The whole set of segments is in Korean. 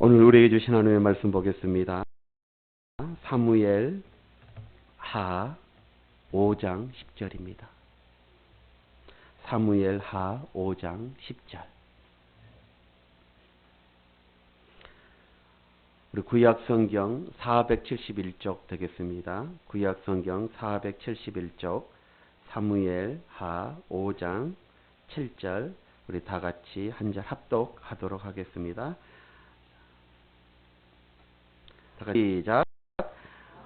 오늘 우리에게 주신 하나님의 말씀 보겠습니다. 사무엘 하 5장 10절입니다. 사무엘 하 5장 10절. 우리 구약 성경 471쪽 되겠습니다. 구약 성경 471쪽 사무엘 하 5장 7절 우리 다 같이 한 절 합독하도록 하겠습니다. 시작.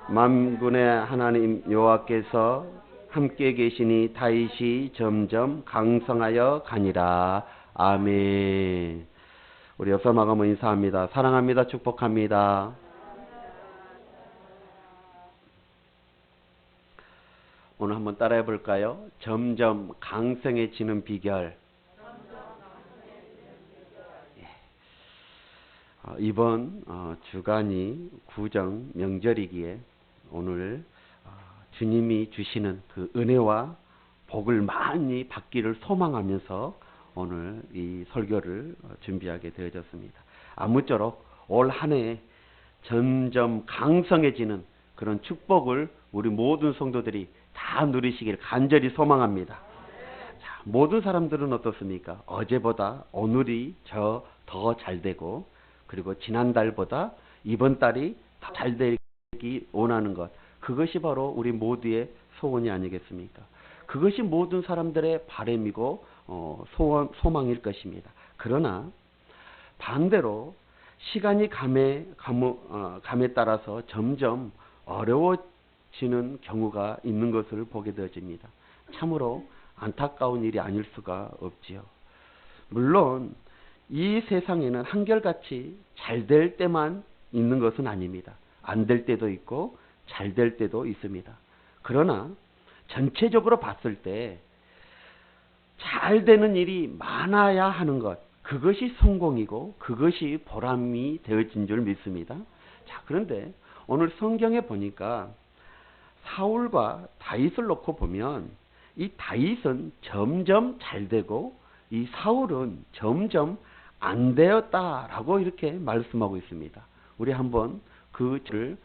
만군의 하나님 여호와께서 함께 계시니 다윗이 점점 강성하여 가니라. 아멘. 우리 옆서 마감을 인사합니다. 사랑합니다. 축복합니다. 오늘 한번 따라해 볼까요? 점점 강성해지는 비결. 이번 주간이 구정 명절이기에 오늘 주님이 주시는 그 은혜와 복을 많이 받기를 소망하면서 오늘 이 설교를 준비하게 되어졌습니다. 아무쪼록 올 한 해 점점 강성해지는 그런 축복을 우리 모든 성도들이 다 누리시길 간절히 소망합니다. 자, 모든 사람들은 어떻습니까? 어제보다 오늘이 더 잘되고 그리고 지난달보다 이번 달이 더 잘되기 원하는 것, 그것이 바로 우리 모두의 소원이 아니겠습니까? 그것이 모든 사람들의 바람이고 소망일 것입니다. 그러나 반대로 시간이 감에 따라서 점점 어려워지는 경우가 있는 것을 보게 되어집니다. 참으로 안타까운 일이 아닐 수가 없지요. 물론 이 세상에는 한결같이 잘 될 때만 있는 것은 아닙니다. 안 될 때도 있고 잘 될 때도 있습니다. 그러나 전체적으로 봤을 때 잘 되는 일이 많아야 하는 것, 그것이 성공이고 그것이 보람이 되어진 줄 믿습니다. 자, 그런데 오늘 성경에 보니까 사울과 다윗을 놓고 보면 이 다윗은 점점 잘 되고 이 사울은 점점 안 되었다라고 이렇게 말씀하고 있습니다. 우리 한번 그 절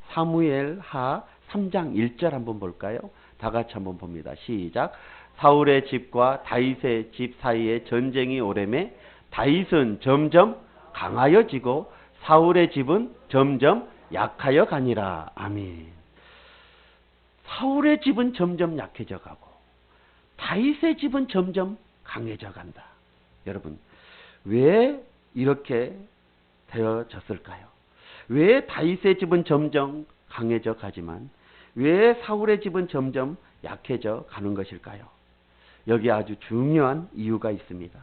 사무엘 하 3장 1절 한번 볼까요? 다 같이 한번 봅니다. 시작. 사울의 집과 다윗의 집 사이에 전쟁이 오래매 다윗은 점점 강하여지고 사울의 집은 점점 약하여 가니라. 아멘. 사울의 집은 점점 약해져 가고 다윗의 집은 점점 강해져 간다. 여러분, 왜 이렇게 되어졌을까요? 왜 다윗의 집은 점점 강해져 가지만 왜 사울의 집은 점점 약해져 가는 것일까요? 여기 아주 중요한 이유가 있습니다.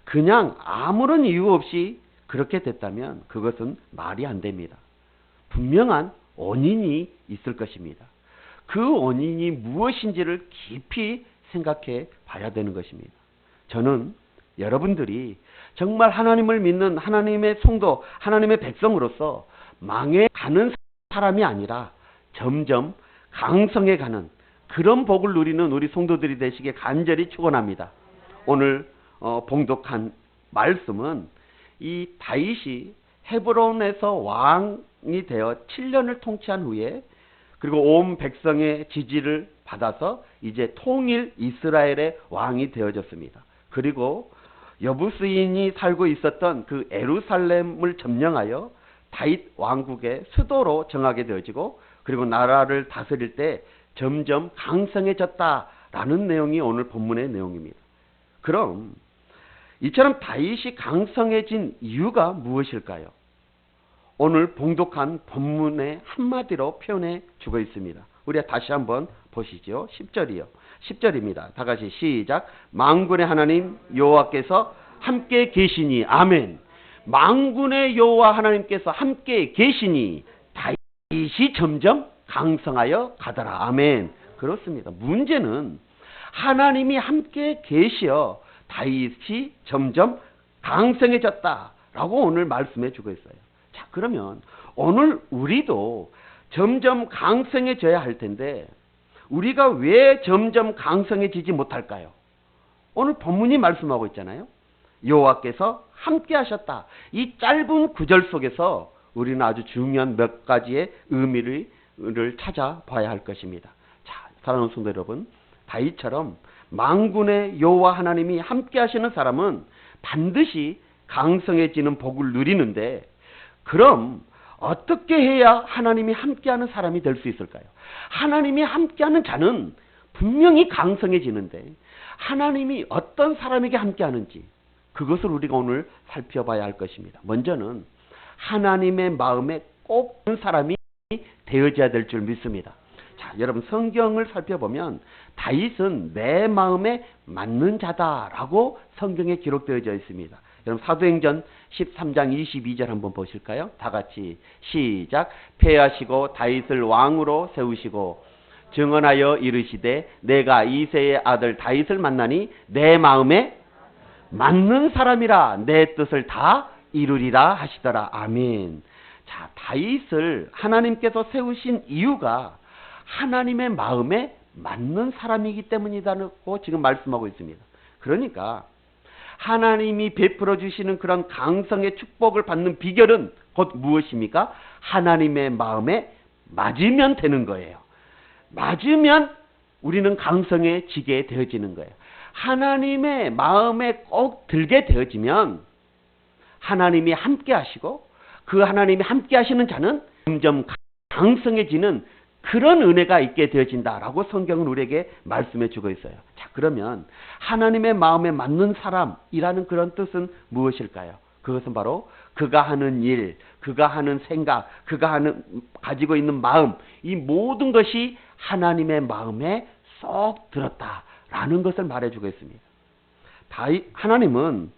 그냥 아무런 이유 없이 그렇게 됐다면 그것은 말이 안 됩니다. 분명한 원인이 있을 것입니다. 그 원인이 무엇인지를 깊이 생각해 봐야 되는 것입니다. 저는 여러분들이 정말 하나님을 믿는 하나님의 성도, 하나님의 백성으로서 망해가는 사람이 아니라 점점 강성해가는 그런 복을 누리는 우리 성도들이 되시길 간절히 축원합니다. 오늘 봉독한 말씀은 이 다윗이 헤브론에서 왕이 되어 7년을 통치한 후에 그리고 온 백성의 지지를 받아서 이제 통일 이스라엘의 왕이 되어졌습니다. 그리고 여부스인이 살고 있었던 그 예루살렘을 점령하여 다윗 왕국의 수도로 정하게 되어지고 그리고 나라를 다스릴 때 점점 강성해졌다라는 내용이 오늘 본문의 내용입니다. 그럼 이처럼 다윗이 강성해진 이유가 무엇일까요? 오늘 봉독한 본문의 한마디로 표현해 주고 있습니다. 우리가 다시 한번 보시죠. 10절이요. 10절입니다. 다 같이 시작. 만군의 하나님 여호와께서 함께 계시니. 아멘. 만군의 여호와 하나님께서 함께 계시니 다윗이 점점 강성하여 가더라. 아멘. 그렇습니다. 문제는 하나님이 함께 계시어 다윗이 점점 강성해졌다라고 오늘 말씀해 주고 있어요. 자, 그러면 오늘 우리도 점점 강성해져야 할 텐데 우리가 왜 점점 강성해지지 못할까요? 오늘 본문이 말씀하고 있잖아요. 여호와께서 함께 하셨다. 이 짧은 구절 속에서 우리는 아주 중요한 몇 가지의 의미를 찾아봐야 할 것입니다. 자, 사랑하는 성도 여러분, 다윗처럼 만군의 여호와 하나님이 함께 하시는 사람은 반드시 강성해지는 복을 누리는데, 그럼 어떻게 해야 하나님이 함께하는 사람이 될 수 있을까요? 하나님이 함께하는 자는 분명히 강성해지는데 하나님이 어떤 사람에게 함께하는지, 그것을 우리가 오늘 살펴봐야 할 것입니다. 먼저는 하나님의 마음에 꼭 든 사람이 되어져야 될 줄 믿습니다. 자, 여러분, 성경을 살펴보면 다윗은 내 마음에 맞는 자다라고 성경에 기록되어져 있습니다. 여러분, 사도행전 13장 22절 한번 보실까요? 다 같이 시작. 폐하시고 다윗을 왕으로 세우시고 증언하여 이르시되 내가 이새의 아들 다윗을 만나니 내 마음에 맞는 사람이라 내 뜻을 다 이루리라 하시더라. 아멘. 자, 다윗을 하나님께서 세우신 이유가 하나님의 마음에 맞는 사람이기 때문이다고 지금 말씀하고 있습니다. 그러니까 하나님이 베풀어 주시는 그런 강성의 축복을 받는 비결은 곧 무엇입니까? 하나님의 마음에 맞으면 되는 거예요. 맞으면 우리는 강성해지게 되어지는 거예요. 하나님의 마음에 꼭 들게 되어지면 하나님이 함께 하시고, 그 하나님이 함께 하시는 자는 점점 강성해지는 그런 은혜가 있게 되어진다라고 성경은 우리에게 말씀해 주고 있어요. 자, 그러면 하나님의 마음에 맞는 사람이라는 그런 뜻은 무엇일까요? 그것은 바로 그가 하는 일, 그가 하는 생각, 그가 가지고 있는 마음, 이 모든 것이 하나님의 마음에 쏙 들었다라는 것을 말해주고 있습니다. 하나님은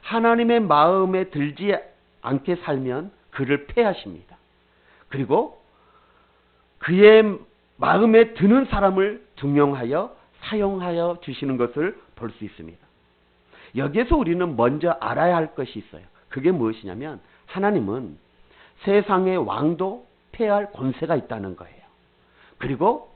하나님의 마음에 들지 않게 살면 그를 폐하십니다. 그리고 그의 마음에 드는 사람을 등용하여 사용하여 주시는 것을 볼 수 있습니다. 여기에서 우리는 먼저 알아야 할 것이 있어요. 그게 무엇이냐면 하나님은 세상의 왕도 폐할 권세가 있다는 거예요. 그리고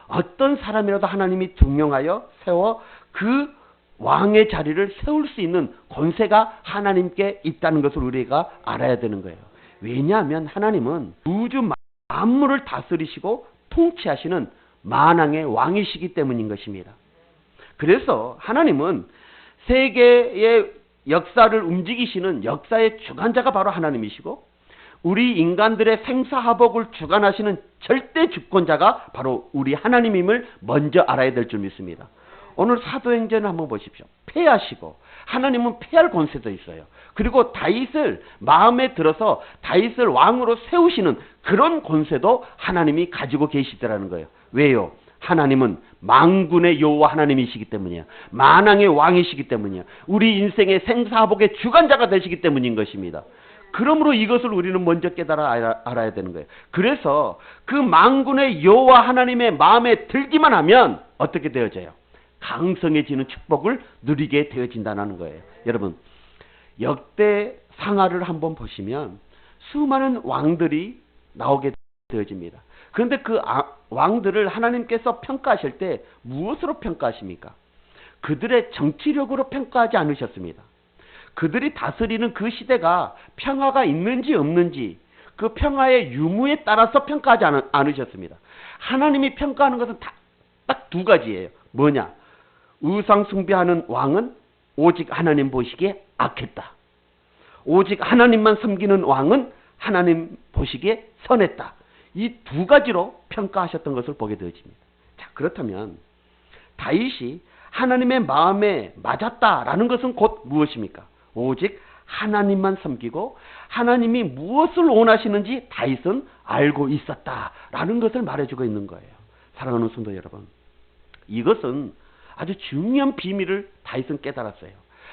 어떤 사람이라도 하나님이 등용하여 세워 그 왕의 자리를 세울 수 있는 권세가 하나님께 있다는 것을 우리가 알아야 되는 거예요. 왜냐하면 하나님은 우주 만물을 다스리시고 통치하시는 만왕의 왕이시기 때문인 것입니다. 그래서 하나님은 세계의 역사를 움직이시는 역사의 주관자가 바로 하나님이시고, 우리 인간들의 생사화복을 주관하시는 절대 주권자가 바로 우리 하나님임을 먼저 알아야 될 줄 믿습니다. 오늘 사도행전을 한번 보십시오. 폐하시고, 하나님은 폐할 권세도 있어요. 그리고 다윗을 마음에 들어서 다윗을 왕으로 세우시는 그런 권세도 하나님이 가지고 계시더라는 거예요. 왜요? 하나님은 만군의 여호와 하나님이시기 때문이야. 만왕의 왕이시기 때문이야. 우리 인생의 생사복의 주관자가 되시기 때문인 것입니다. 그러므로 이것을 우리는 먼저 깨달아 알아야 되는 거예요. 그래서 그 만군의 여호와 하나님의 마음에 들기만 하면 어떻게 되어져요? 강성해지는 축복을 누리게 되어진다는 거예요. 여러분, 역대 상하를 한번 보시면 수많은 왕들이 나오게 되어집니다. 그런데 그 왕들을 하나님께서 평가하실 때 무엇으로 평가하십니까? 그들의 정치력으로 평가하지 않으셨습니다. 그들이 다스리는 그 시대가 평화가 있는지 없는지 그 평화의 유무에 따라서 평가하지 않으셨습니다. 하나님이 평가하는 것은 딱 두 가지예요. 뭐냐? 우상 숭배하는 왕은 오직 하나님 보시기에 악했다. 오직 하나님만 섬기는 왕은 하나님 보시기에 선했다. 이 두 가지로 평가하셨던 것을 보게 되어집니다. 자, 그렇다면 다윗이 하나님의 마음에 맞았다라는 것은 곧 무엇입니까? 오직 하나님만 섬기고 하나님이 무엇을 원하시는지 다윗은 알고 있었다라는 것을 말해주고 있는 거예요. 사랑하는 성도 여러분, 이것은 아주 중요한 비밀을 다윗은 깨달았어요.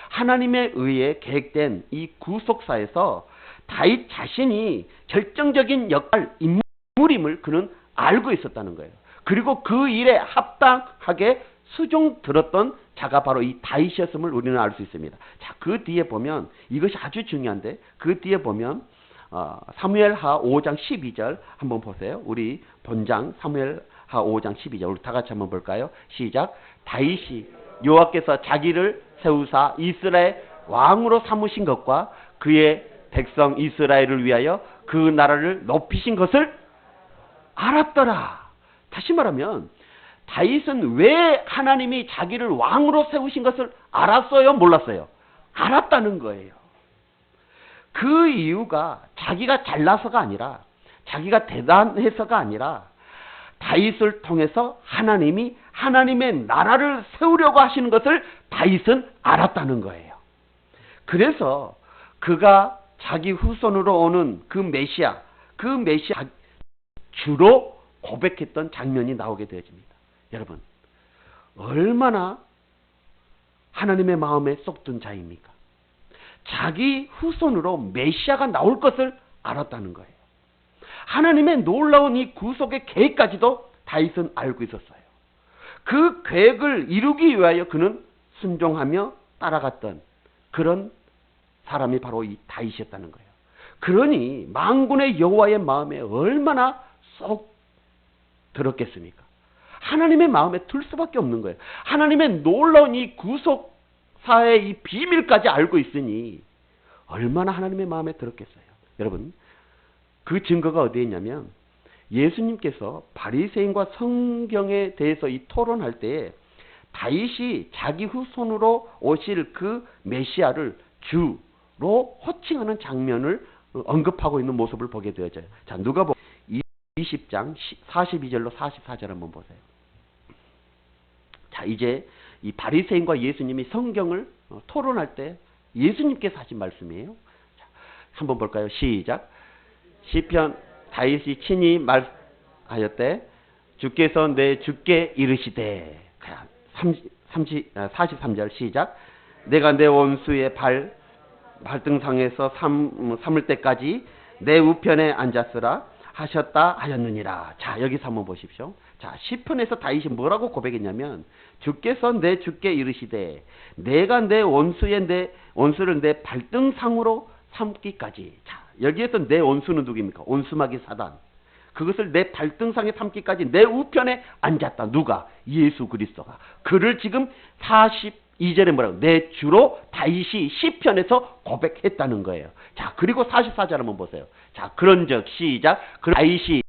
하나님에 의해 계획된 이 구속사에서 다윗 자신이 결정적인 역할, 인물임을 그는 알고 있었다는 거예요. 그리고 그 일에 합당하게 수종 들었던 자가 바로 이 다윗이었음을 우리는 알 수 있습니다. 자, 그 뒤에 보면 이것이 아주 중요한데, 그 뒤에 보면 사무엘하 5장 12절 한번 보세요. 우리 본장 사무엘하 5장 12절 우리 다 같이 한번 볼까요? 시작. 다윗이 여호와께서 자기를 세우사 이스라엘 왕으로 삼으신 것과 그의 백성 이스라엘을 위하여 그 나라를 높이신 것을 알았더라. 다시 말하면 다윗은 왜 하나님이 자기를 왕으로 세우신 것을 알았어요? 몰랐어요? 알았다는 거예요. 그 이유가 자기가 잘나서가 아니라, 자기가 대단해서가 아니라, 다윗을 통해서 하나님이 하나님의 나라를 세우려고 하시는 것을 다윗은 알았다는 거예요. 그래서 그가 자기 후손으로 오는 그 메시아 주로 고백했던 장면이 나오게 되어집니다. 여러분, 얼마나 하나님의 마음에 쏙든 자입니까? 자기 후손으로 메시아가 나올 것을 알았다는 거예요. 하나님의 놀라운 이 구속의 계획까지도 다윗은 알고 있었어요. 그 계획을 이루기 위하여 그는 순종하며 따라갔던 그런 사람이 바로 이 다윗이었다는 거예요. 그러니 만군의 여호와의 마음에 얼마나 쏙 들었겠습니까? 하나님의 마음에 들 수밖에 없는 거예요. 하나님의 놀라운 이 구속사의 이 비밀까지 알고 있으니 얼마나 하나님의 마음에 들었겠어요. 여러분, 그 증거가 어디에 있냐면 예수님께서 바리새인과 성경에 대해서 이 토론할 때에 다윗이 자기 후손으로 오실 그 메시아를 주로 호칭하는 장면을 언급하고 있는 모습을 보게 되어져요. 자, 누가복음 20장 42절로 44절 한번 보세요. 자, 이제 이 바리새인과 예수님이 성경을 토론할 때 예수님께서 하신 말씀이에요. 자, 한번 볼까요? 시작. 시편 다윗이 친히 말하였대 주께서 내 주께 이르시되 43절 시작. 내가 내 원수의 발등상에서 삼을 때까지 내 우편에 앉았으라 하셨다 하였느니라. 자, 여기서 한번 보십시오. 자, 시편에서 다윗이 뭐라고 고백했냐면 주께서 내 주께 이르시되 내가 내 원수를 내 발등상으로 삼기까지. 자, 여기에서 내 원수는 누구입니까? 원수마귀 사단. 그것을 내 발등상에 삼기까지 내 우편에 앉았다. 누가? 예수 그리스도가. 그를 지금 42절에 뭐라고? 내 주로 다윗이 시편에서 고백했다는 거예요. 자, 그리고 44절 한번 보세요. 자, 그런즉 시작. 다윗이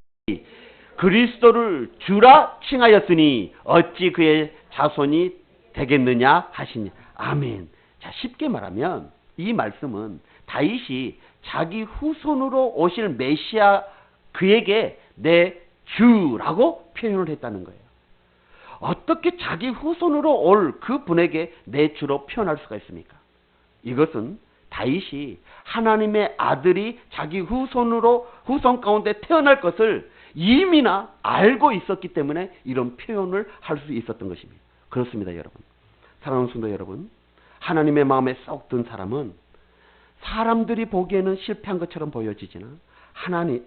그리스도를 주라 칭하였으니 어찌 그의 자손이 되겠느냐 하시니. 아멘. 자, 쉽게 말하면 이 말씀은 다윗이 자기 후손으로 오실 메시아 그에게 내 주라고 표현을 했다는 거예요. 어떻게 자기 후손으로 올 그 분에게 내 주로 표현할 수가 있습니까? 이것은 다윗이 하나님의 아들이 자기 후손 가운데 태어날 것을 이미나 알고 있었기 때문에 이런 표현을 할 수 있었던 것입니다. 그렇습니다, 여러분. 사랑하는 성도 여러분, 하나님의 마음에 쏙 든 사람은 사람들이 보기에는 실패한 것처럼 보여지지만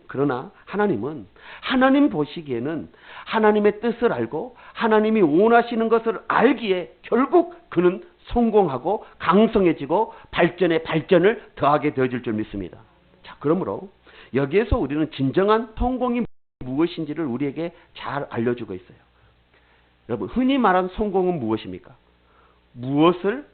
그러나 하나님은 하나님 보시기에는 하나님의 뜻을 알고 하나님이 원하시는 것을 알기에 결국 그는 성공하고 강성해지고 발전에 발전을 더하게 되어질 줄 믿습니다. 자, 그러므로 여기에서 우리는 진정한 성공이 무엇인지를 우리에게 잘 알려주고 있어요. 여러분, 흔히 말하는 성공은 무엇입니까? 무엇을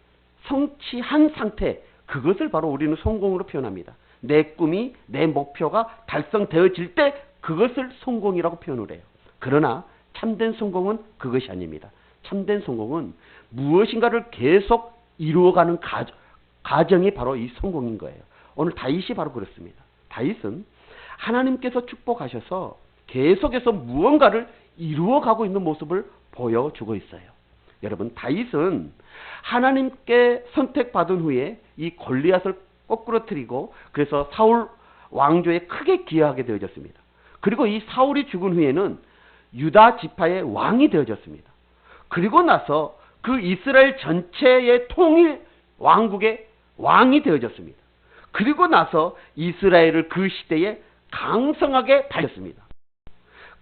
성취한 상태, 그것을 바로 우리는 성공으로 표현합니다. 내 꿈이, 내 목표가 달성되어질 때 그것을 성공이라고 표현을 해요. 그러나 참된 성공은 그것이 아닙니다. 참된 성공은 무엇인가를 계속 이루어가는 과정이 바로 이 성공인 거예요. 오늘 다윗이 바로 그렇습니다. 다윗은 하나님께서 축복하셔서 계속해서 무언가를 이루어가고 있는 모습을 보여주고 있어요. 여러분, 다윗은 하나님께 선택받은 후에 이 골리앗을 거꾸러뜨리고 그래서 사울 왕조에 크게 기여하게 되어졌습니다. 그리고 이 사울이 죽은 후에는 유다 지파의 왕이 되어졌습니다. 그리고 나서 그 이스라엘 전체의 통일 왕국의 왕이 되어졌습니다. 그리고 나서 이스라엘을 그 시대에 강성하게 달렸습니다.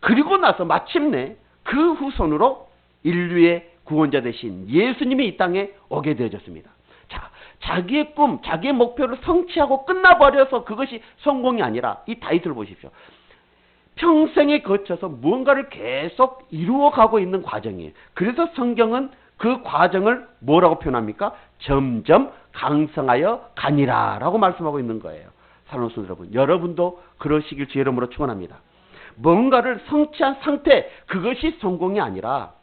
그리고 나서 마침내 그 후손으로 인류의 구원자 되신 예수님이 이 땅에 오게 되어졌습니다. 자, 자기의 꿈, 자기의 목표를 성취하고 끝나버려서 그것이 성공이 아니라 이 다윗을 보십시오. 평생에 거쳐서 무언가를 계속 이루어가고 있는 과정이에요. 그래서 성경은 그 과정을 뭐라고 표현합니까? 점점 강성하여 가니라 라고 말씀하고 있는 거예요. 사랑하는 성도 여러분, 여러분도 그러시길 주의 이름으로 축원합니다. 뭔가를 성취한 상태, 그것이 성공이 아니라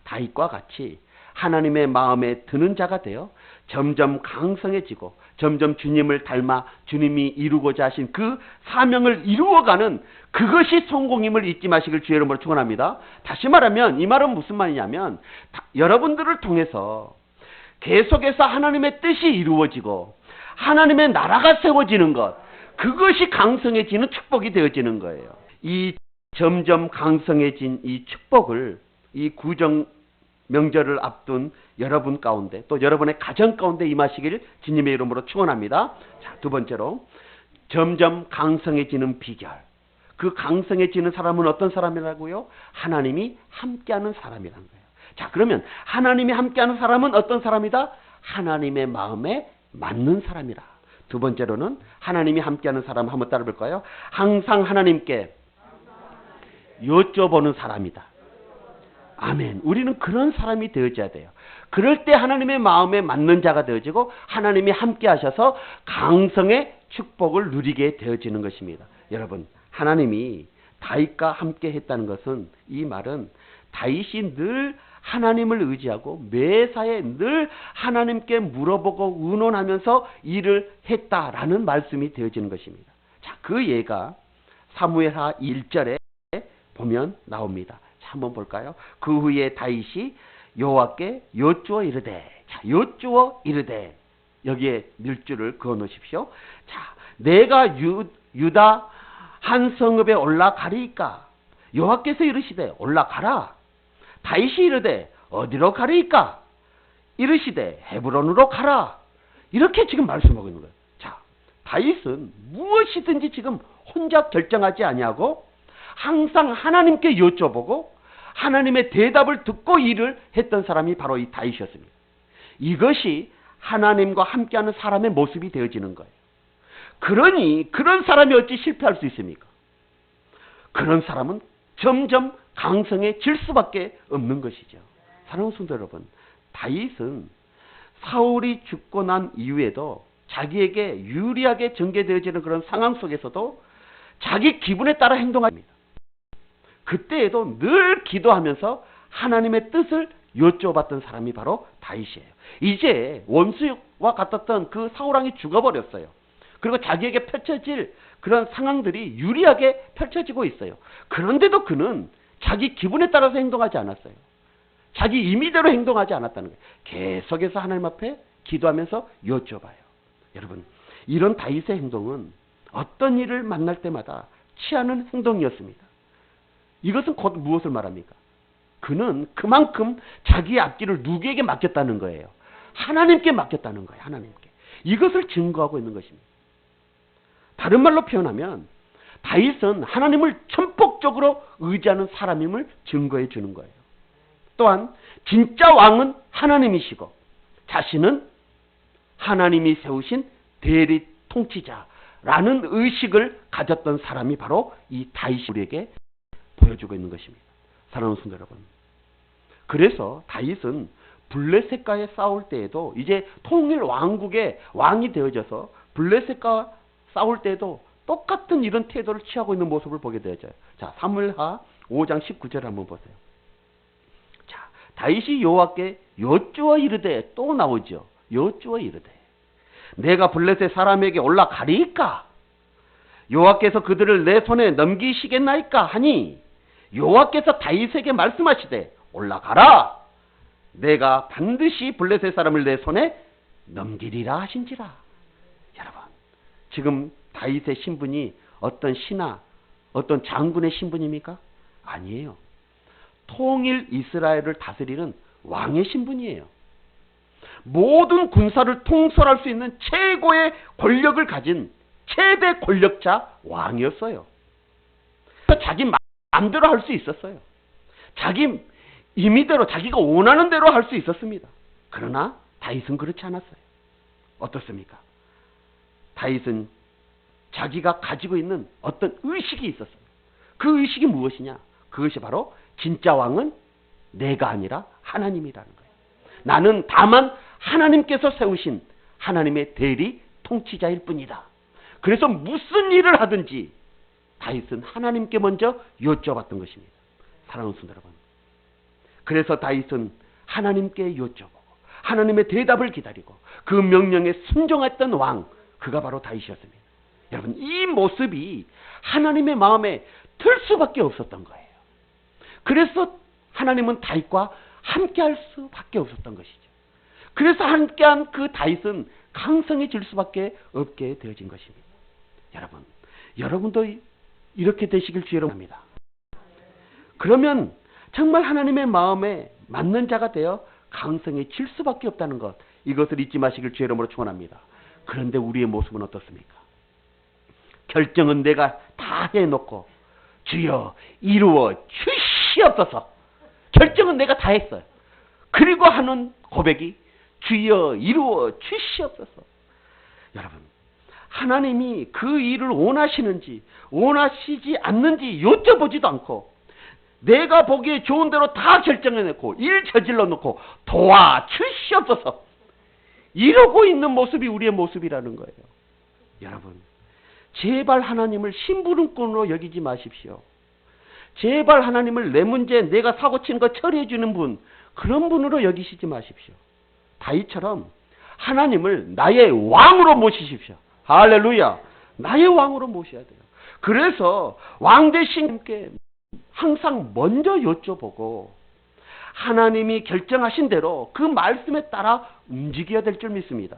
다윗과 같이 하나님의 마음에 드는 자가 되어 점점 강성해지고 점점 주님을 닮아 주님이 이루고자 하신 그 사명을 이루어가는 그것이 성공임을 잊지 마시길 주의 이름으로 축원합니다. 다시 말하면 이 말은 무슨 말이냐면 여러분들을 통해서 계속해서 하나님의 뜻이 이루어지고 하나님의 나라가 세워지는 것, 그것이 강성해지는 축복이 되어지는 거예요. 이 점점 강성해진 이 축복을 이 구정 명절을 앞둔 여러분 가운데 또 여러분의 가정 가운데 임하시길 주님의 이름으로 축원합니다. 자, 두 번째로 점점 강성해지는 비결. 그 강성해지는 사람은 어떤 사람이라고요? 하나님이 함께하는 사람이라는 거예요. 자, 그러면 하나님이 함께하는 사람은 어떤 사람이다? 하나님의 마음에 맞는 사람이라. 두 번째로는 하나님이 함께하는 사람 한번 따라 볼까요? 항상 하나님께 여쭤보는 사람이다. 아멘. 우리는 그런 사람이 되어져야 돼요. 그럴 때 하나님의 마음에 맞는 자가 되어지고 하나님이 함께 하셔서 강성의 축복을 누리게 되어지는 것입니다. 여러분, 하나님이 다윗과 함께 했다는 것은, 이 말은 다윗이 늘 하나님을 의지하고 매사에 늘 하나님께 물어보고 의논하면서 일을 했다라는 말씀이 되어지는 것입니다. 자, 그 예가 사무엘하 1절에 보면 나옵니다. 자, 한번 볼까요? 그 후에 다윗이 여호와께 여쭈어 이르되, 자, 여쭈어 이르되, 여기에 밀줄을 그어 놓으십시오. 자, 내가 유다 한 성읍에 올라가리이까? 여호와께서 이르시되 올라가라. 다윗이 이르되 어디로 가리이까? 이르시되 헤브론으로 가라. 이렇게 지금 말씀하고 있는 거예요. 자, 다윗은 무엇이든지 지금 혼자 결정하지 아니하고 항상 하나님께 여쭤보고 하나님의 대답을 듣고 일을 했던 사람이 바로 이 다윗이었습니다. 이것이 하나님과 함께하는 사람의 모습이 되어지는 거예요. 그러니 그런 사람이 어찌 실패할 수 있습니까? 그런 사람은 점점 강성해질 수밖에 없는 것이죠. 사랑하는 성도 여러분, 다윗은 사울이 죽고 난 이후에도 자기에게 유리하게 전개되어지는 그런 상황 속에서도 자기 기분에 따라 행동합니다. 그때에도 늘 기도하면서 하나님의 뜻을 여쭤봤던 사람이 바로 다윗이에요. 이제 원수와 같았던 그 사울왕이 죽어버렸어요. 그리고 자기에게 펼쳐질 그런 상황들이 유리하게 펼쳐지고 있어요. 그런데도 그는 자기 기분에 따라서 행동하지 않았어요. 자기 임의대로 행동하지 않았다는 거예요. 계속해서 하나님 앞에 기도하면서 여쭤봐요. 여러분, 이런 다윗의 행동은 어떤 일을 만날 때마다 취하는 행동이었습니다. 이것은 곧 무엇을 말합니까? 그는 그만큼 자기의 앞길을 누구에게 맡겼다는 거예요. 하나님께 맡겼다는 거예요. 하나님께. 이것을 증거하고 있는 것입니다. 다른 말로 표현하면 다윗은 하나님을 전폭적으로 의지하는 사람임을 증거해 주는 거예요. 또한 진짜 왕은 하나님이시고 자신은 하나님이 세우신 대리 통치자라는 의식을 가졌던 사람이 바로 이 다윗이 우리에게 보여주고 있는 것입니다. 사랑하는 성도 여러분, 그래서 다윗은 블레셋과의 싸울 때에도 이제 통일 왕국의 왕이 되어져서 블레셋과 싸울 때에도 똑같은 이런 태도를 취하고 있는 모습을 보게 되어져요. 자, 사무엘하 5장 19절 한번 보세요. 자, 다윗이 여호와께 여쭈어 이르되, 또 나오죠. 여쭈어 이르되 내가 블레셋 사람에게 올라가리이까? 여호와께서 그들을 내 손에 넘기시겠나이까? 하니 여호와께서 다윗에게 말씀하시되 올라가라. 내가 반드시 블레셋 사람을 내 손에 넘기리라 하신지라. 여러분, 지금 다윗의 신분이 어떤 신하, 어떤 장군의 신분입니까? 아니에요. 통일 이스라엘을 다스리는 왕의 신분이에요. 모든 군사를 통솔할 수 있는 최고의 권력을 가진 최대 권력자 왕이었어요. 자기 마음대로 할 수 있었어요. 자기 임의대로, 자기가 원하는 대로 할 수 있었습니다. 그러나 다윗은 그렇지 않았어요. 어떻습니까? 다윗은 자기가 가지고 있는 어떤 의식이 있었습니다. 그 의식이 무엇이냐? 그것이 바로 진짜 왕은 내가 아니라 하나님이라는 거예요. 나는 다만 하나님께서 세우신 하나님의 대리 통치자일 뿐이다. 그래서 무슨 일을 하든지 다윗은 하나님께 먼저 여쭤봤던 것입니다. 사랑하는 성도 여러분, 그래서 다윗은 하나님께 여쭤보고 하나님의 대답을 기다리고 그 명령에 순종했던 왕, 그가 바로 다윗이었습니다. 여러분, 이 모습이 하나님의 마음에 들 수밖에 없었던 거예요. 그래서 하나님은 다윗과 함께할 수밖에 없었던 것이죠. 그래서 함께한 그 다윗은 강성해질 수밖에 없게 되어진 것입니다. 여러분, 여러분도 이렇게 되시길 주의로 합니다. 그러면 정말 하나님의 마음에 맞는 자가 되어 강성해질 수밖에 없다는 것, 이것을 잊지 마시길 주의 이름으로 축원합니다. 그런데 우리의 모습은 어떻습니까? 결정은 내가 다 해놓고 주여 이루어 주시옵소서. 결정은 내가 다 했어요. 그리고 하는 고백이 주여 이루어 주시옵소서. 여러분, 하나님이 그 일을 원하시는지 원하시지 않는지 여쭤보지도 않고 내가 보기에 좋은 대로 다 결정해놓고 일 저질러 놓고 도와주시옵소서 이러고 있는 모습이 우리의 모습이라는 거예요. 여러분, 제발 하나님을 심부름꾼으로 여기지 마십시오. 제발 하나님을 내 문제, 내가 사고치는 거 처리해 주는 분, 그런 분으로 여기시지 마십시오. 다윗처럼 하나님을 나의 왕으로 모시십시오. 할렐루야. 나의 왕으로 모셔야 돼요. 그래서 왕 되신 분께 항상 먼저 여쭤보고 하나님이 결정하신 대로 그 말씀에 따라 움직여야 될 줄 믿습니다.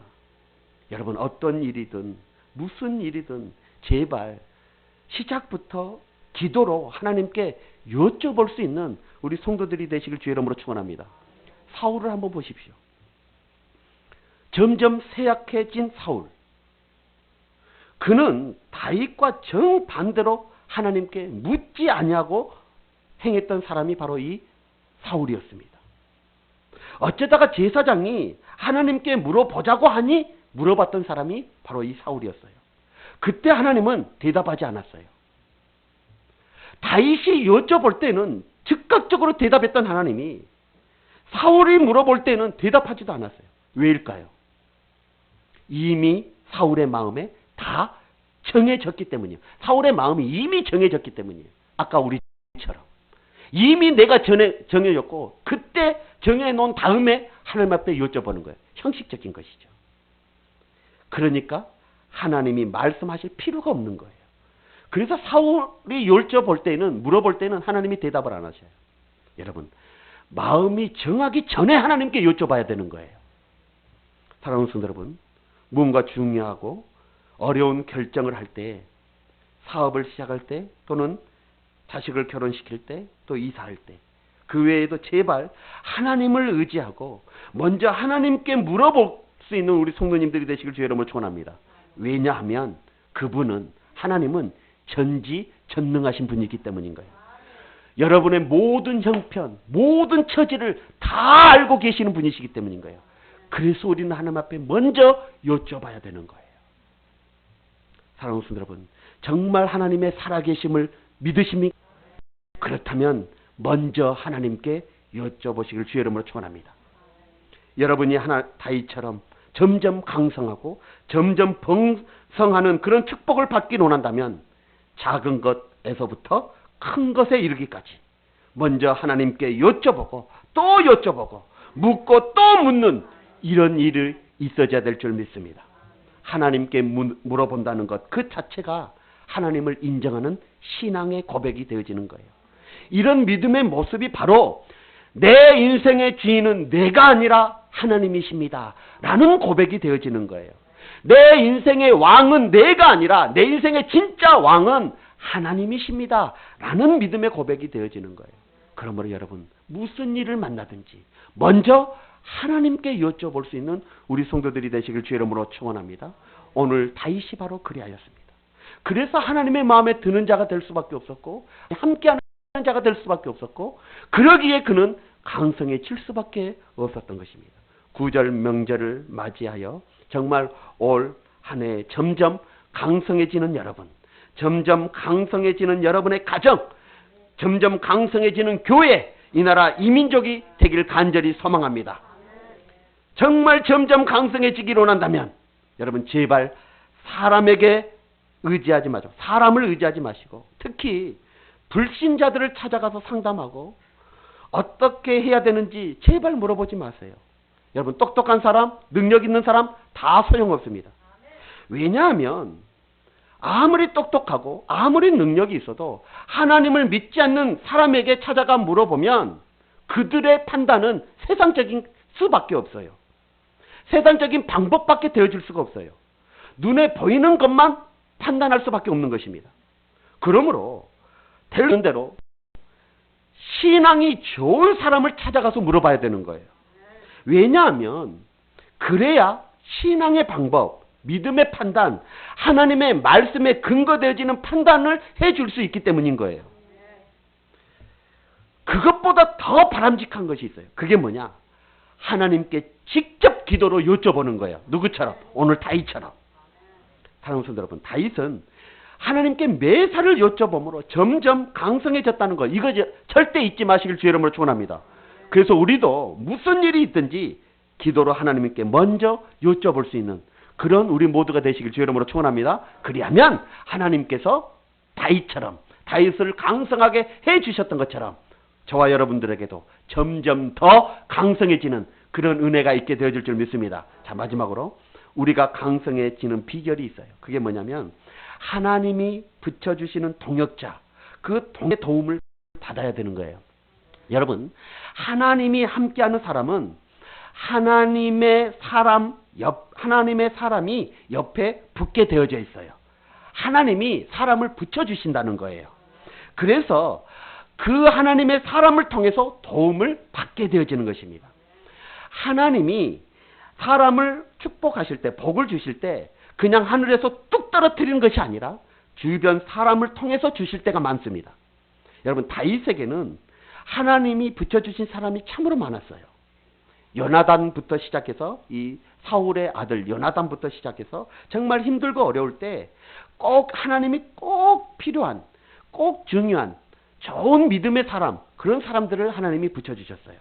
여러분, 어떤 일이든 무슨 일이든 제발 시작부터 기도로 하나님께 여쭤볼 수 있는 우리 성도들이 되시길 주의 이름으로 축원합니다. 사울을 한번 보십시오. 점점 쇠약해진 사울. 그는 다윗과 정반대로 하나님께 묻지 아니하고 행했던 사람이 바로 이 사울이었습니다. 어쩌다가 제사장이 하나님께 물어보자고 하니 물어봤던 사람이 바로 이 사울이었어요. 그때 하나님은 대답하지 않았어요. 다윗이 여쭤볼 때는 즉각적으로 대답했던 하나님이 사울이 물어볼 때는 대답하지도 않았어요. 왜일까요? 이미 사울의 마음에 다 정해졌기 때문이에요. 사울의 마음이 이미 정해졌기 때문이에요. 아까 우리처럼. 이미 내가 정해졌고 그때 정해놓은 다음에 하나님 앞에 여쭤보는 거예요. 형식적인 것이죠. 그러니까 하나님이 말씀하실 필요가 없는 거예요. 그래서 사울이 여쭤볼 때는, 물어볼 때는 하나님이 대답을 안 하셔요. 여러분, 마음이 정하기 전에 하나님께 여쭤봐야 되는 거예요. 사랑하는 성도 여러분, 무언가 중요하고 어려운 결정을 할 때, 사업을 시작할 때, 또는 자식을 결혼시킬 때, 또 이사할 때, 그 외에도 제발 하나님을 의지하고 먼저 하나님께 물어볼 수 있는 우리 성도님들이 되시길 주의 이름으로 축원합니다. 왜냐하면 그분은, 하나님은 전지전능하신 분이기 때문인 거예요. 여러분의 모든 형편, 모든 처지를 다 알고 계시는 분이시기 때문인 거예요. 그래서 우리는 하나님 앞에 먼저 여쭤봐야 되는 거예요. 사랑하는 성도 여러분, 정말 하나님의 살아계심을 믿으십니까? 그렇다면 먼저 하나님께 여쭤보시길 주의 이름으로 축원합니다. 여러분이 다윗처럼 점점 강성하고 점점 번성하는 그런 축복을 받기 원한다면 작은 것에서부터 큰 것에 이르기까지 먼저 하나님께 여쭤보고 또 여쭤보고 묻고 또 묻는 이런 일이 있어야 될 줄 믿습니다. 하나님께 물어본다는 것 그 자체가 하나님을 인정하는 신앙의 고백이 되어지는 거예요. 이런 믿음의 모습이 바로 내 인생의 주인은 내가 아니라 하나님이십니다 라는 고백이 되어지는 거예요. 내 인생의 왕은 내가 아니라 내 인생의 진짜 왕은 하나님이십니다 라는 믿음의 고백이 되어지는 거예요. 그러므로 여러분, 무슨 일을 만나든지 먼저 하나님께 여쭤볼 수 있는 우리 성도들이 되시길 주의 이름으로 축원합니다. 오늘 다윗이 바로 그리하였습니다. 그래서 하나님의 마음에 드는 자가 될 수밖에 없었고 함께하는 자가 될 수밖에 없었고 그러기에 그는 강성해질 수밖에 없었던 것입니다. 구절 명절을 맞이하여 정말 올 한 해 점점 강성해지는 여러분, 점점 강성해지는 여러분의 가정, 점점 강성해지는 교회, 이 나라 이민족이 되기를 간절히 소망합니다. 정말 점점 강성해지기를 원한다면 여러분 제발 사람에게 의지하지 마시고 사람을 의지하지 마시고 특히 불신자들을 찾아가서 상담하고 어떻게 해야 되는지 제발 물어보지 마세요. 여러분 똑똑한 사람, 능력 있는 사람 다 소용없습니다. 왜냐하면 아무리 똑똑하고 아무리 능력이 있어도 하나님을 믿지 않는 사람에게 찾아가 물어보면 그들의 판단은 세상적인 수밖에 없어요. 세상적인 방법밖에 되어줄 수가 없어요. 눈에 보이는 것만 판단할 수밖에 없는 것입니다. 그러므로 되는 대로 신앙이 좋은 사람을 찾아가서 물어봐야 되는 거예요. 왜냐하면 그래야 신앙의 방법, 믿음의 판단, 하나님의 말씀에 근거되어지는 판단을 해줄 수 있기 때문인 거예요. 그것보다 더 바람직한 것이 있어요. 그게 뭐냐? 하나님께 직접 기도로 여쭤보는 거예요. 누구처럼? 오늘 다윗처럼. 사랑하는 성도 여러분, 다윗은 하나님께 매사를 여쭤봄으로 점점 강성해졌다는 거, 이거 절대 잊지 마시길 주의 이름으로 축원합니다. 그래서 우리도 무슨 일이 있든지 기도로 하나님께 먼저 여쭤볼 수 있는 그런 우리 모두가 되시길 주의 이름으로 축원합니다. 그리하면 하나님께서 다윗처럼 다윗을 강성하게 해주셨던 것처럼 저와 여러분들에게도 점점 더 강성해지는 그런 은혜가 있게 되어질 줄 믿습니다. 자, 마지막으로 우리가 강성해지는 비결이 있어요. 그게 뭐냐면 하나님이 붙여주시는 동역자, 그 동의 도움을 받아야 되는 거예요. 여러분, 하나님이 함께하는 사람은 하나님의 사람이 옆에 붙게 되어져 있어요. 하나님이 사람을 붙여주신다는 거예요. 그래서 그 하나님의 사람을 통해서 도움을 받게 되어지는 것입니다. 하나님이 사람을 축복하실 때, 복을 주실 때 그냥 하늘에서 뚝 떨어뜨리는 것이 아니라 주변 사람을 통해서 주실 때가 많습니다. 여러분, 다윗에게는 하나님이 붙여주신 사람이 참으로 많았어요. 요나단부터 시작해서 이 사울의 아들 요나단부터 시작해서 정말 힘들고 어려울 때 꼭 하나님이 꼭 필요한, 꼭 중요한 좋은 믿음의 사람, 그런 사람들을 하나님이 붙여주셨어요.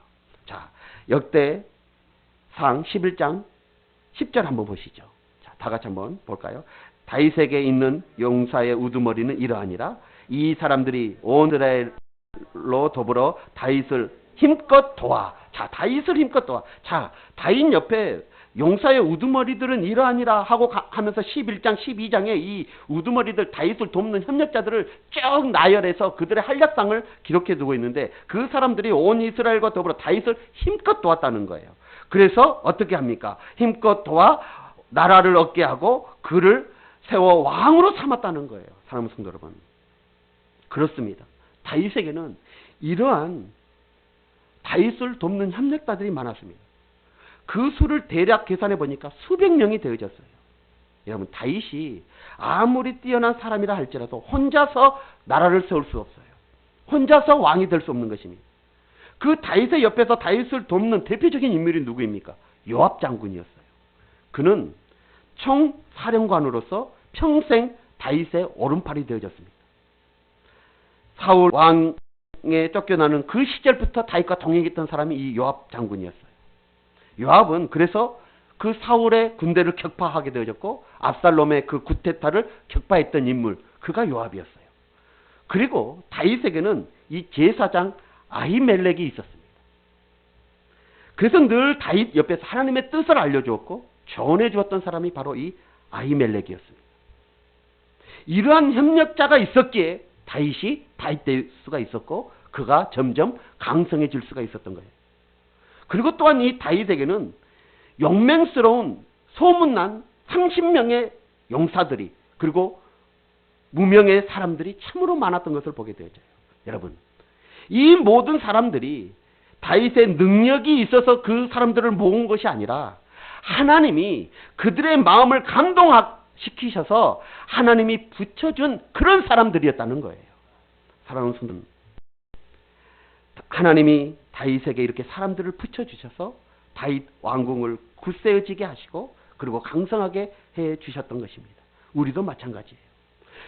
자, 역대상 11장 10절 한번 보시죠. 자, 다 같이 한번 볼까요? 다윗에게 있는 용사의 우두머리는 이러하니라. 이 사람들이 온 이스라엘로 더불어 다윗을 힘껏 도와. 자, 다윗을 힘껏 도와. 자, 다윗 옆에 용사의 우두머리들은 이러하니라 하고 하면서 11장 12장에 이 우두머리들 다윗을 돕는 협력자들을 쭉 나열해서 그들의 한력상을 기록해 두고 있는데 그 사람들이 온 이스라엘과 더불어 다윗을 힘껏 도왔다는 거예요. 그래서 어떻게 합니까? 힘껏 도와 나라를 얻게 하고 그를 세워 왕으로 삼았다는 거예요. 사랑하는 성도 여러분, 그렇습니다. 다윗에게는 이러한 다윗을 돕는 협력자들이 많았습니다. 그 수를 대략 계산해 보니까 수백 명이 되어졌어요. 여러분, 다윗이 아무리 뛰어난 사람이라 할지라도 혼자서 나라를 세울 수 없어요. 혼자서 왕이 될 수 없는 것입니다. 그 다윗의 옆에서 다윗을 돕는 대표적인 인물이 누구입니까? 요압 장군이었어요. 그는 총사령관으로서 평생 다윗의 오른팔이 되어졌습니다. 사울 왕에 쫓겨나는 그 시절부터 다윗과 동행했던 사람이 이 요압 장군이었어요. 요압은 그래서 그 사울의 군대를 격파하게 되어졌고 압살롬의 그 쿠데타를 격파했던 인물, 그가 요압이었어요. 그리고 다윗에게는 이 제사장 아히멜렉이 있었습니다. 그래서 늘 다윗 옆에서 하나님의 뜻을 알려주었고 조언해 주었던 사람이 바로 이 아히멜렉이었습니다. 이러한 협력자가 있었기에 다윗이 다윗 될 수가 있었고 그가 점점 강성해질 수가 있었던 거예요. 그리고 또한 이 다윗에게는 용맹스러운 소문난 30명의 용사들이 그리고 무명의 사람들이 참으로 많았던 것을 보게 되어져요. 여러분, 이 모든 사람들이 다윗의 능력이 있어서 그 사람들을 모은 것이 아니라 하나님이 그들의 마음을 감동시키셔서 하나님이 붙여준 그런 사람들이었다는 거예요. 사랑하는 성도, 하나님이 다윗에게 이렇게 사람들을 붙여주셔서 다윗 왕궁을 굳세어지게 하시고 그리고 강성하게 해주셨던 것입니다. 우리도 마찬가지예요.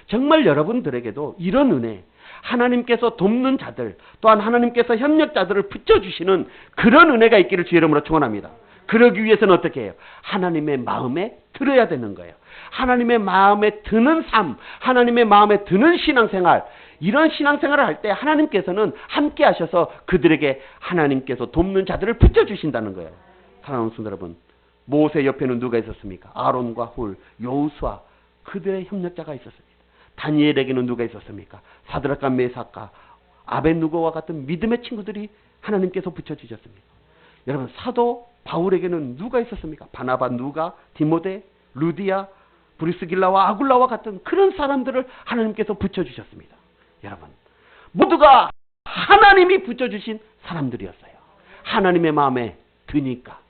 정말 여러분들에게도 이런 은혜, 하나님께서 돕는 자들, 또한 하나님께서 협력자들을 붙여주시는 그런 은혜가 있기를 주의 이름으로 축원합니다. 그러기 위해서는 어떻게 해요? 하나님의 마음에 들어야 되는 거예요. 하나님의 마음에 드는 삶, 하나님의 마음에 드는 신앙생활, 이런 신앙생활을 할 때 하나님께서는 함께 하셔서 그들에게 하나님께서 돕는 자들을 붙여주신다는 거예요. 사랑하는 성도 여러분, 모세 옆에는 누가 있었습니까? 아론과 훌, 여호수아, 그들의 협력자가 있었습니다. 다니엘에게는 누가 있었습니까? 사드락과 메삭과 아벳느고와 같은 믿음의 친구들이 하나님께서 붙여주셨습니다. 여러분, 사도 바울에게는 누가 있었습니까? 바나바, 누가, 디모데, 루디아, 브리스길라와 아굴라와 같은 그런 사람들을 하나님께서 붙여주셨습니다. 여러분, 모두가 하나님이 붙여주신 사람들이었어요. 하나님의 마음에 드니까,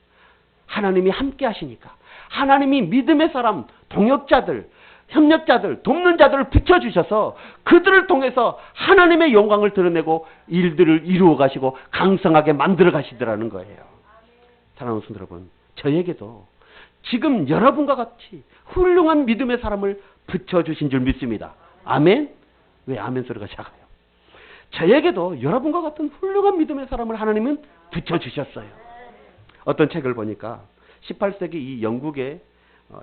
하나님이 함께 하시니까, 하나님이 믿음의 사람, 동역자들, 협력자들, 돕는 자들을 붙여주셔서 그들을 통해서 하나님의 영광을 드러내고 일들을 이루어 가시고 강성하게 만들어 가시더라는 거예요. 사랑하는 성도 여러분, 저에게도 지금 여러분과 같이 훌륭한 믿음의 사람을 붙여주신 줄 믿습니다. 아멘? 왜 아멘 소리가 작아요? 저에게도 여러분과 같은 훌륭한 믿음의 사람을 하나님은 붙여주셨어요. 어떤 책을 보니까 18세기 이 영국의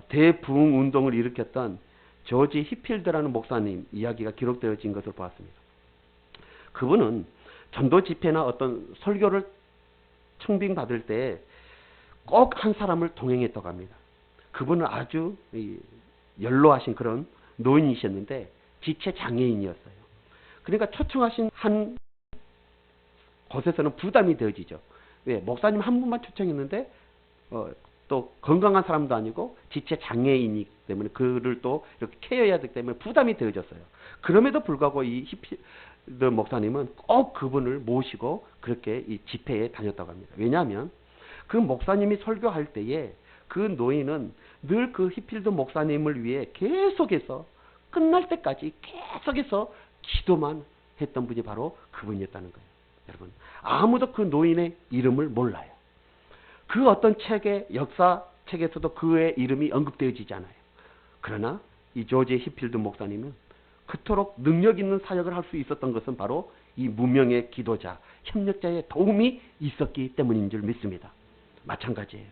대부흥 운동을 일으켰던 조지 히필드라는 목사님 이야기가 기록되어진 것을 보았습니다. 그분은 전도 집회나 어떤 설교를 청빙받을 때 꼭 한 사람을 동행했다고 합니다. 그분은 아주 연로하신 그런 노인이셨는데 지체 장애인이었어요. 그러니까 초청하신 한 곳에서는 부담이 되어지죠. 왜? 목사님 한 분만 초청했는데 또 건강한 사람도 아니고 지체 장애인이기 때문에 그를 또 이렇게 케어해야 되기 때문에 부담이 되어졌어요. 그럼에도 불구하고 이 히필드 목사님은 꼭 그분을 모시고 그렇게 이 집회에 다녔다고 합니다. 왜냐하면 그 목사님이 설교할 때에 그 노인은 늘 그 히필드 목사님을 위해 계속해서 끝날 때까지 계속해서 기도만 했던 분이 바로 그분이었다는 거예요. 여러분, 아무도 그 노인의 이름을 몰라요. 그 어떤 책의 역사책에서도 그의 이름이 언급되어지지 않아요. 그러나 이 조지 히필드 목사님은 그토록 능력 있는 사역을 할 수 있었던 것은 바로 이 무명의 기도자, 협력자의 도움이 있었기 때문인 줄 믿습니다. 마찬가지예요.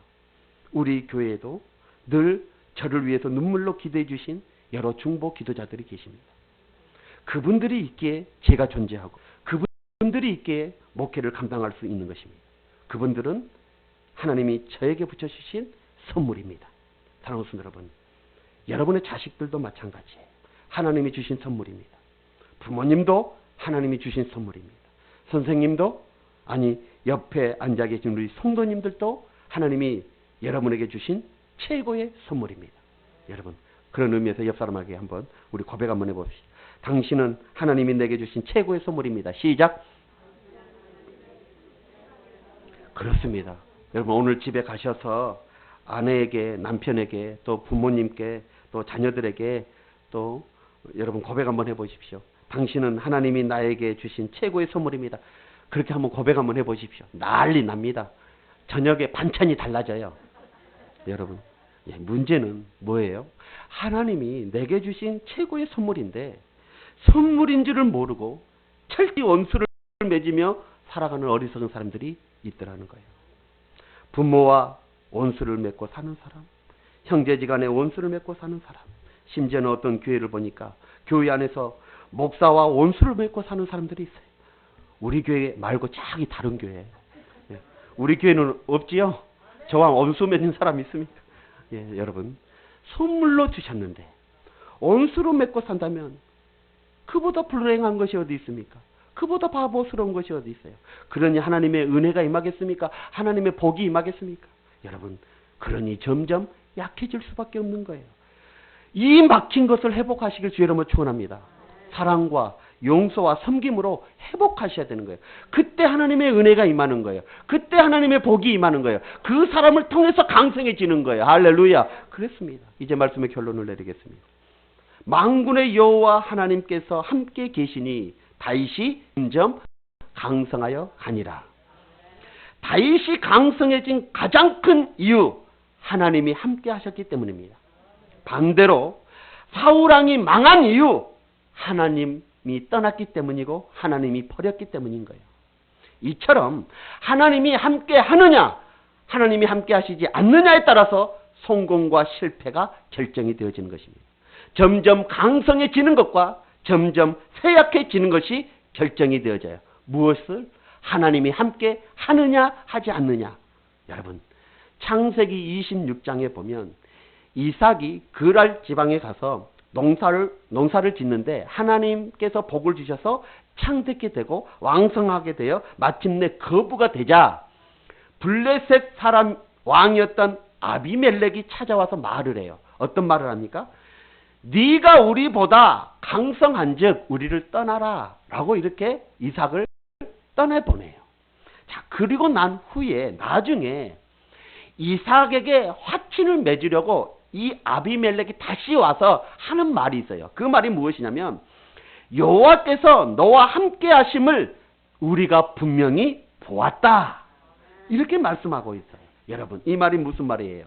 우리 교회에도 늘 저를 위해서 눈물로 기도해 주신 여러 중보 기도자들이 계십니다. 그분들이 있기에 제가 존재하고 그분들이 있기에 목회를 감당할 수 있는 것입니다. 그분들은 하나님이 저에게 붙여주신 선물입니다. 사랑하는 성도 여러분, 여러분의 자식들도 마찬가지예요. 하나님이 주신 선물입니다. 부모님도 하나님이 주신 선물입니다. 선생님도, 아니 옆에 앉아 계신 우리 성도님들도 하나님이 여러분에게 주신 최고의 선물입니다. 여러분, 그런 의미에서 옆 사람에게 한번 우리 고백 한번 해봅시다. 당신은 하나님이 내게 주신 최고의 선물입니다. 시작. 그렇습니다. 여러분, 오늘 집에 가셔서 아내에게, 남편에게, 또 부모님께, 또 자녀들에게 또 여러분 고백 한번 해보십시오. 당신은 하나님이 나에게 주신 최고의 선물입니다. 그렇게 한번 고백 한번 해보십시오. 난리 납니다. 저녁에 반찬이 달라져요. 여러분, 문제는 뭐예요? 하나님이 내게 주신 최고의 선물인데 선물인 줄을 모르고 철저히 원수를 맺으며 살아가는 어리석은 사람들이 있더라는 거예요. 부모와 원수를 맺고 사는 사람, 형제지간에 원수를 맺고 사는 사람, 심지어는 어떤 교회를 보니까 교회 안에서 목사와 원수를 맺고 사는 사람들이 있어요. 우리 교회 말고 저기 다른 교회. 우리 교회는 없지요? 저와 원수 맺는 사람 있습니까? 예, 여러분, 선물로 주셨는데 원수로 맺고 산다면 그보다 불행한 것이 어디 있습니까? 그보다 바보스러운 것이 어디 있어요? 그러니 하나님의 은혜가 임하겠습니까? 하나님의 복이 임하겠습니까? 여러분, 그러니 점점 약해질 수밖에 없는 거예요. 이 막힌 것을 회복하시길 주의 이름으로 축원합니다. 사랑과 용서와 섬김으로 회복하셔야 되는 거예요. 그때 하나님의 은혜가 임하는 거예요. 그때 하나님의 복이 임하는 거예요. 그 사람을 통해서 강성해지는 거예요. 할렐루야. 그렇습니다. 이제 말씀의 결론을 내리겠습니다. 만군의 여호와 하나님께서 함께 계시니 다윗이 점점 강성하여 가니라. 다윗이 강성해진 가장 큰 이유, 하나님이 함께 하셨기 때문입니다. 반대로 사울왕이 망한 이유, 하나님이 떠났기 때문이고 하나님이 버렸기 때문인 거예요. 이처럼 하나님이 함께 하느냐, 하나님이 함께 하시지 않느냐에 따라서 성공과 실패가 결정이 되어지는 것입니다. 점점 강성해지는 것과 점점 쇠약해지는 것이 결정이 되어져요. 무엇을? 하나님이 함께 하느냐 하지 않느냐. 여러분, 창세기 26장에 보면 이삭이 그랄 지방에 가서 농사를 짓는데 하나님께서 복을 주셔서 창대케 되고 왕성하게 되어 마침내 거부가 되자 블레셋 사람 왕이었던 아비멜렉이 찾아와서 말을 해요. 어떤 말을 합니까? 네가 우리보다 강성한즉 우리를 떠나라 라고 이렇게 이삭을 떠내보내요. 자, 그리고 난 후에 나중에 이삭에게 화친을 맺으려고 이 아비멜렉이 다시 와서 하는 말이 있어요. 그 말이 무엇이냐면 여호와께서 너와 함께 하심을 우리가 분명히 보았다. 이렇게 말씀하고 있어요. 여러분, 이 말이 무슨 말이에요?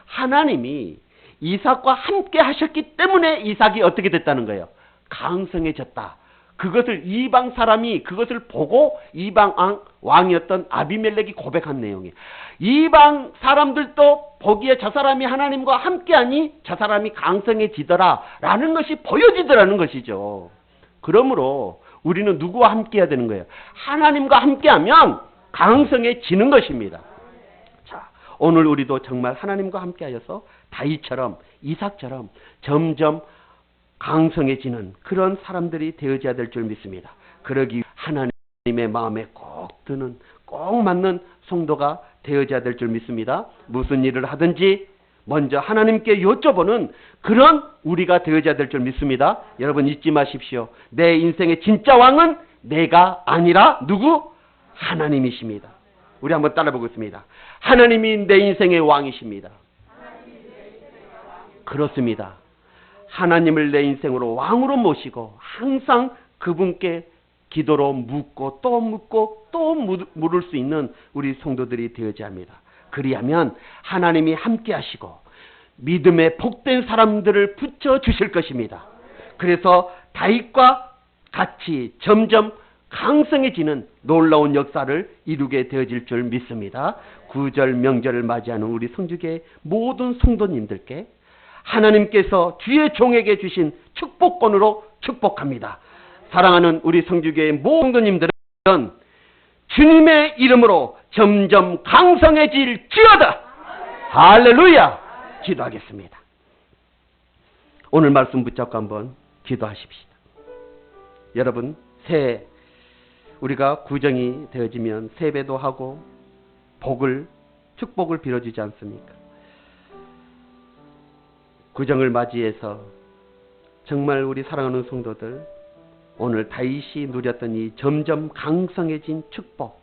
하나님이 이삭과 함께 하셨기 때문에 이삭이 어떻게 됐다는 거예요? 강성해졌다. 그것을 이방 사람이 그것을 보고 이방 왕이었던 아비멜렉이 고백한 내용이에요. 이방 사람들도 보기에 저 사람이 하나님과 함께하니 저 사람이 강성해지더라 라는 것이 보여지더라는 것이죠. 그러므로 우리는 누구와 함께해야 되는 거예요? 하나님과 함께하면 강성해지는 것입니다. 자, 오늘 우리도 정말 하나님과 함께하여서 다윗처럼 이삭처럼 점점 강성해지는 그런 사람들이 되어져야 될 줄 믿습니다. 그러기 하나님의 마음에 꼭 드는 꼭 맞는 성도가 되어져야 될 줄 믿습니다. 무슨 일을 하든지 먼저 하나님께 여쭤보는 그런 우리가 되어져야 될 줄 믿습니다. 여러분 잊지 마십시오. 내 인생의 진짜 왕은 내가 아니라 누구? 하나님이십니다. 우리 한번 따라 보겠습니다. 하나님이 내 인생의 왕이십니다. 그렇습니다. 하나님을 내 인생으로 왕으로 모시고 항상 그분께 기도로 묻고 또 물을 수 있는 우리 성도들이 되어야 합니다. 그리하면 하나님이 함께 하시고 믿음에 복된 사람들을 붙여주실 것입니다. 그래서 다윗과 같이 점점 강성해지는 놀라운 역사를 이루게 되어질 줄 믿습니다. 구절 명절을 맞이하는 우리 성주교의 모든 성도님들께 하나님께서 주의 종에게 주신 축복권으로 축복합니다. 사랑하는 우리 성주교의 모든 성도님들은 주님의 이름으로 점점 강성해질지어다. 할렐루야. 기도하겠습니다. 오늘 말씀 붙잡고 한번 기도하십시다. 여러분, 우리가 구정이 되어지면 세배도 하고 축복을 빌어주지 않습니까? 구정을 맞이해서 정말 우리 사랑하는 성도들 오늘 다윗이 누렸던 이 점점 강성해진 축복,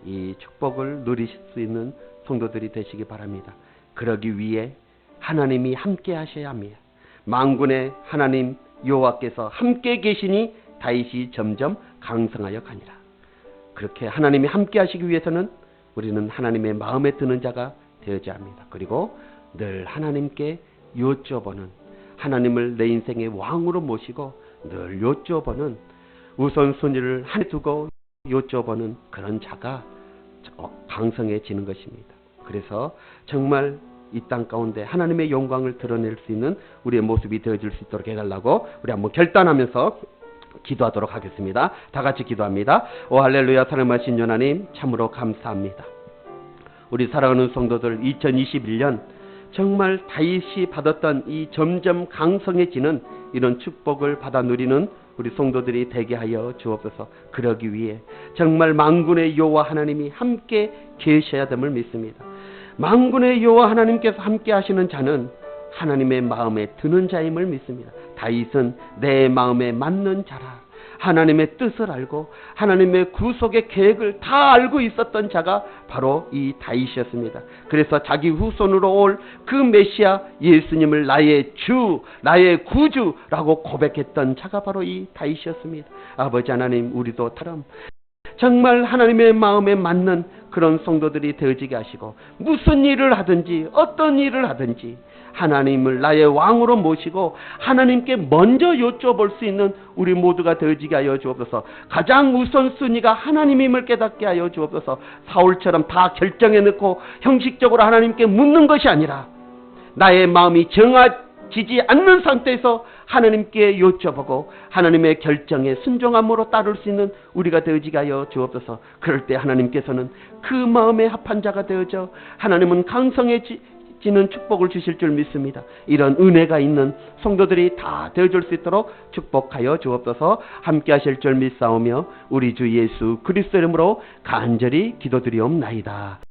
이 축복을 누리실 수 있는 성도들이 되시기 바랍니다. 그러기 위해 하나님이 함께 하셔야 합니다. 만군의 하나님 여호와께서 함께 계시니 다윗이 점점 강성하여 가니라. 그렇게 하나님이 함께 하시기 위해서는 우리는 하나님의 마음에 드는 자가 되어야 합니다. 그리고 늘 하나님께 여쭤보는, 하나님을 내 인생의 왕으로 모시고 늘 여쭤보는, 우선순위를 한에 두고 여쭤보는 그런 자가 강성해지는 것입니다. 그래서 정말 이 땅 가운데 하나님의 영광을 드러낼 수 있는 우리의 모습이 되어질 수 있도록 해달라고 우리 한번 결단하면서 기도하도록 하겠습니다. 다 같이 기도합니다. 오 할렐루야. 사랑하신 하나님 참으로 감사합니다. 우리 사랑하는 성도들 2021년 정말 다윗이 받았던 이 점점 강성해지는 이런 축복을 받아 누리는 우리 성도들이 되게 하여 주옵소서. 그러기 위해 정말 만군의 여호와 하나님이 함께 계셔야 됨을 믿습니다. 만군의 여호와 하나님께서 함께 하시는 자는 하나님의 마음에 드는 자임을 믿습니다. 다윗은 내 마음에 맞는 자라. 하나님의 뜻을 알고 하나님의 구속의 계획을 다 알고 있었던 자가 바로 이 다윗이었습니다. 그래서 자기 후손으로 올 그 메시아 예수님을 나의 주, 나의 구주라고 고백했던 자가 바로 이 다윗이었습니다. 아버지 하나님, 우리도 다름 정말 하나님의 마음에 맞는 그런 성도들이 되어지게 하시고, 무슨 일을 하든지 어떤 일을 하든지 하나님을 나의 왕으로 모시고 하나님께 먼저 여쭤볼 수 있는 우리 모두가 되어지게 하여 주옵소서. 가장 우선순위가 하나님임을 깨닫게 하여 주옵소서. 사울처럼 다 결정해 놓고 형식적으로 하나님께 묻는 것이 아니라 나의 마음이 정해지지 않는 상태에서 하나님께 여쭤보고 하나님의 결정에 순종함으로 따를 수 있는 우리가 되어지게 하여 주옵소서. 그럴 때 하나님께서는 그 마음에 합한 자가 되어져 하나님은 강성해지는 축복을 주실 줄 믿습니다. 이런 은혜가 있는 성도들이 다 되어줄 수 있도록 축복하여 주옵소서. 함께 하실 줄 믿사오며 우리 주 예수 그리스도 이름으로 간절히 기도드리옵나이다.